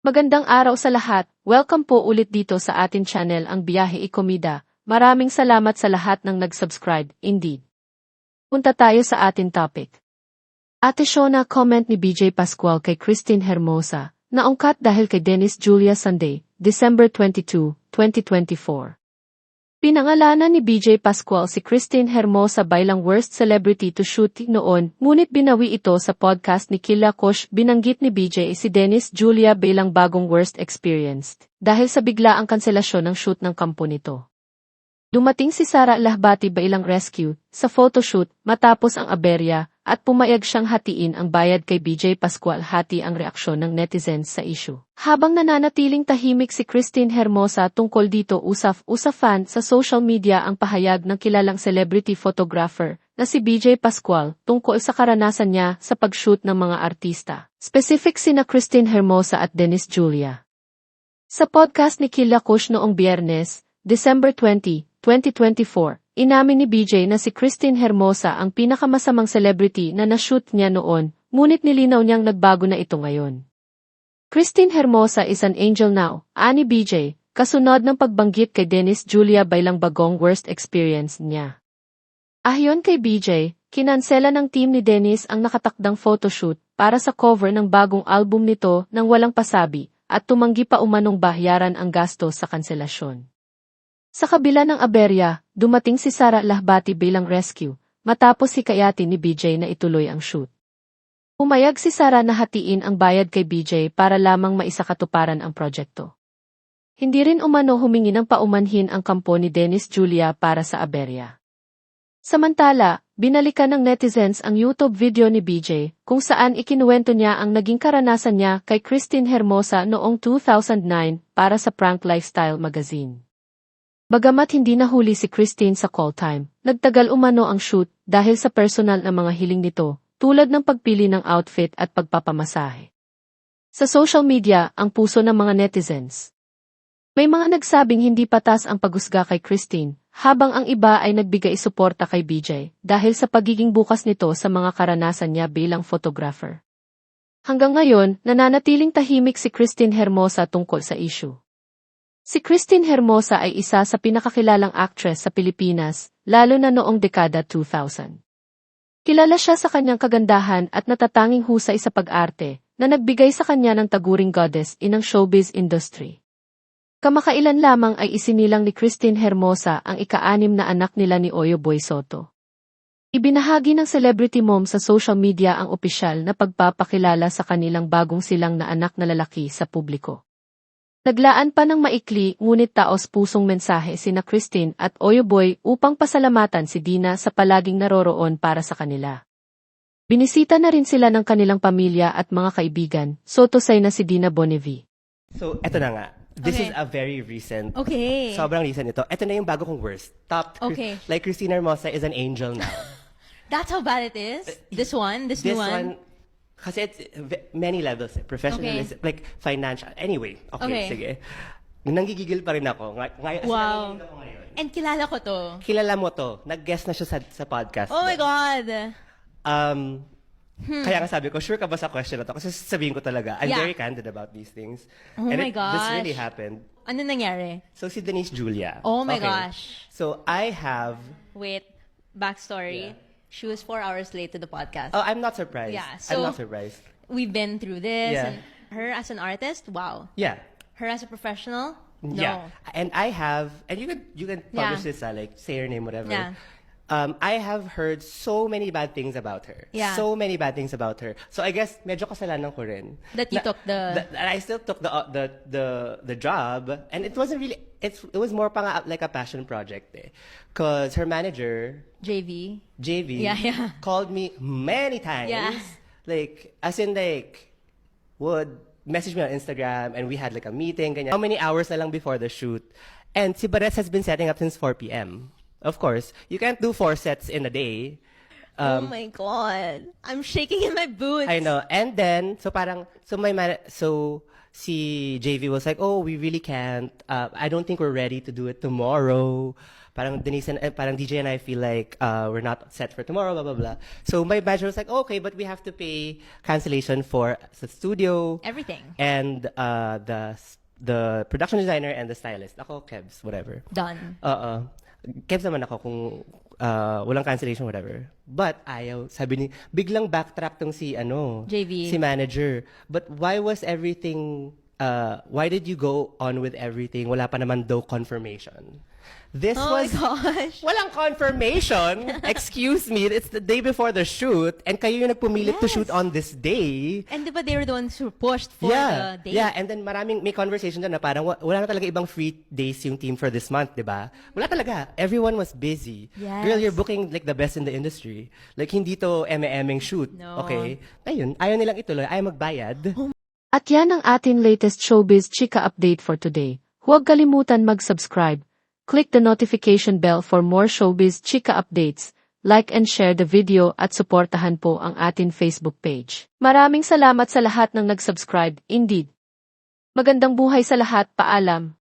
Magandang araw sa lahat. Welcome po ulit dito sa atin channel ang Biyahe Ikomida. Maraming salamat sa lahat ng nag-subscribe, indeed. Punta tayo sa atin topic. Ate Shona, comment ni BJ Pascual kay Christine Hermosa, naungkat dahil kay Dennis Julia Sunday, December 22, 2024. Pinangalanan ni BJ Pascual si Christine Hermosa bilang worst celebrity to shoot noon, ngunit binawi ito sa podcast ni Killa Kosh. Binanggit ni BJ si Dennis Julia bilang bagong worst experienced, dahil sa biglaang kanselasyon ng shoot ng kampo nito. Dumating si Sara Lahbati bilang rescue sa photoshoot matapos ang aberya at pumayag siyang hatiin ang bayad kay BJ Pascual. Hati ang reaksyon ng netizens sa issue. Habang nananatiling tahimik si Christine Hermosa tungkol dito, usaf-usapan sa social media ang pahayag ng kilalang celebrity photographer na si BJ Pascual tungkol sa karanasan niya sa pag-shoot ng mga artista. Specific sina Christine Hermosa at Dennis Julia. Sa podcast ni Killa Kosh noong Biyernes, December 20, 2024, inamin ni BJ na si Christine Hermosa ang pinakamasamang celebrity na na-shoot niya noon, ngunit nilinaw niyang nagbago na ito ngayon. Christine Hermosa is an angel now, ani BJ, kasunod ng pagbanggit kay Dennis Julia bilang bagong worst experience niya. Ayon kay BJ, kinansela ng team ni Dennis ang nakatakdang photoshoot para sa cover ng bagong album nito nang walang pasabi, at tumanggi pa umanong bayaran ang gasto sa kanselasyon. Sa kabila ng aberya, dumating si Sara Lahbati bilang rescue, matapos hikayatin ni BJ na ituloy ang shoot. Pumayag si Sara na hatiin ang bayad kay BJ para lamang maisakatuparan ang proyekto. Hindi rin umano humingi ng paumanhin ang kampo ni Dennis Julia para sa aberya. Samantala, binalikan ng netizens ang YouTube video ni BJ, kung saan ikinuwento niya ang naging karanasan niya kay Christine Hermosa noong 2009 para sa Prank Lifestyle magazine. Bagamat hindi nahuli si Christine sa call time, nagtagal umano ang shoot dahil sa personal na mga hiling nito, tulad ng pagpili ng outfit at pagpapamasahe. Sa social media, ang puso ng mga netizens. May mga nagsabing hindi patas ang paghusga kay Christine, habang ang iba ay nagbigay suporta kay BJ dahil sa pagiging bukas nito sa mga karanasan niya bilang photographer. Hanggang ngayon, nananatiling tahimik si Christine Hermosa tungkol sa issue. Si Christine Hermosa ay isa sa pinakakilalang actress sa Pilipinas, lalo na noong dekada 2000. Kilala siya sa kanyang kagandahan at natatanging husay sa pag-arte, na nagbigay sa kanya ng taguring goddess ng showbiz industry. Kamakailan lamang ay isinilang ni Christine Hermosa ang ika-6 na anak nila ni Oyo Boy Soto. Ibinahagi ng celebrity mom sa social media ang opisyal na pagpapakilala sa kanilang bagong silang na anak na lalaki sa publiko. Naglaan pa ng maikli ngunit taos-pusong mensahe sina Christine at Oyo Boy upang pasalamatan si Dina sa palaging naroroon para sa kanila. Binisita na rin sila ng kanilang pamilya at mga kaibigan, so to say na si Dina Bonnevie. So, eto na nga. This is a very recent. Okay. Sobrang recent ito. Ito na yung bago kong worst. Top. Okay. Like, Christina Hermosa is an angel now. That's how bad it is? This one? This new one? Kasi it's many levels. Professionalism, like financial. Anyway, okay, sige. Nanggigigil pa rin ako. Wow. Ako ngayon. And kilala ko to. Kilala mo to. Nag-guest na siya sa podcast. Oh my God. Kaya nga sabi ko, sure ka ba sa question na to? Kasi sabihin ko talaga, I'm Yeah. very candid about these things. Oh And my this gosh. really happened. Ano nangyari? So si Denise Julia. Oh my Okay. gosh. So I have... Wait, backstory. Yeah. She was 4 hours late to the podcast. Oh, I'm not surprised. Yeah, I'm so- not surprised. We've been through this. Yeah. And her as an artist, wow. Yeah. Her as a professional, no. Yeah. And I have, and you can publish Yeah. this, like say her name, whatever. Yeah. I have heard so many bad things about her. Yeah. So many bad things about her. So I guess medyo kasalanan ko rin. That you took the- And I still took the job, and it wasn't really. It was more pang like a passion project, eh. Cause her manager, JV. JV, Yeah. called me many times. Yeah. Like, as in like, would message me on Instagram and we had like a meeting, ganyan. How many hours na lang before the shoot? And si Barres has been setting up since 4 p.m. Of course, you can't do 4 sets in a day. Oh my God. I'm shaking in my boots. I know. And then, so si JV was like, oh, we really can't. I don't think we're ready to do it tomorrow. Parang parang DJ and I feel like we're not set for tomorrow, blah, blah, blah. So my manager was like, okay, but we have to pay cancellation for the studio. Everything. And the production designer and the stylist. Ako, Kebs, whatever. Done. Kebs naman ako kung walang cancellation, whatever. But ayaw, sabi ni, biglang backtrack tong JV. si manager. But why was everything, why did you go on with everything? Wala pa naman daw confirmation. This Oh was, my gosh. walang confirmation. Excuse me, it's the day before the shoot, and kayo yung nagpumilit to Yes. shoot on this day. And diba they were the ones who pushed for the date? Yeah, and then may conversation doon na parang wala na talaga ibang free days yung team for this month, di ba? Wala talaga. Everyone was busy. Yes. Girl, you're booking like the best in the industry. Like, hindi to eme-emeng shoot. No. Okay? Ayun, ayaw nilang ituloy. Ayaw magbayad. At yan ang ating latest showbiz chika update for today. Huwag kalimutan mag-subscribe. Click the notification bell for more showbiz chika updates. Like and share the video at suportahan po ang ating Facebook page. Maraming salamat sa lahat ng nag-subscribe. Indeed. Magandang buhay sa lahat. Paalam.